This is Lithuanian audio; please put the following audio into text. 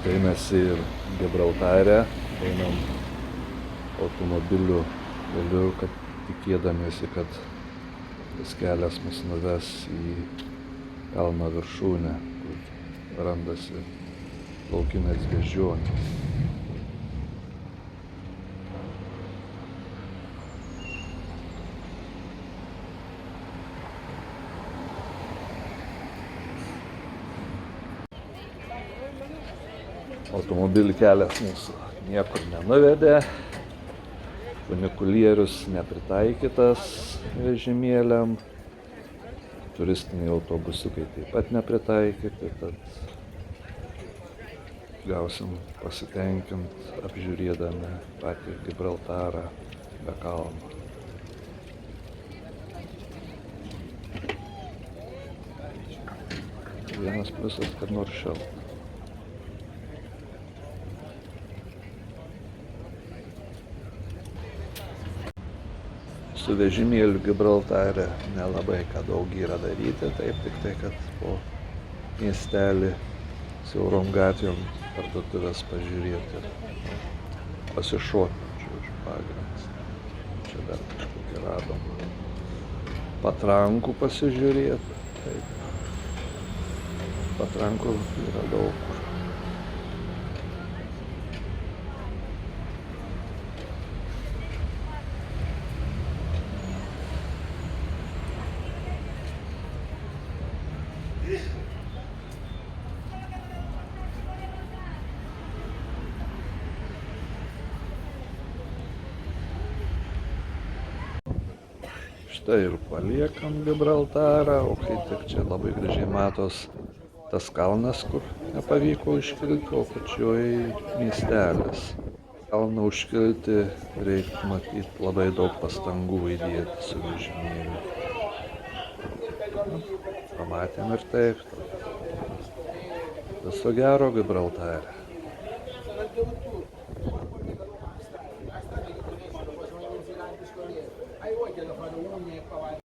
Štai mes ir Gibraltare einam automobiliu keliu, kad tikėdamiesi, kad tas kelias mus nuves į kalno viršūnę, kur randasi laukinės beždžionės. Automobilių kelias mūsų niekur nenuvedė, funikulierius nepritaikytas vežimėliam, turistiniai autobusiukai taip pat nepritaikyti, tad gausim pasitenkint apžiūrėdami patį Gibraltarą be kalno. Vienas pliusas, kad nors šalta. Su vežimėliu Gibraltare nelabai ką daug yra daryti, taip tik tai, kad po miestelį siaurom gatvėm parduotuvės pažiūrėti ir pasišokti, žodžiu, pagrindas. Čia dar kažkokį radom patrankų pasižiūrėti, taip. Patrankų yra daug. Štai ir paliekam Gibraltarą, o kai tik čia labai gražiai matos tas kalnas, kur nepavyko užkilti, o pačioj miestelis. Kalną užkilti reiktų matyti labai daug pastangų įdėti su vežimėliu. Pamatėm ir taip. Viso gero Gibraltare.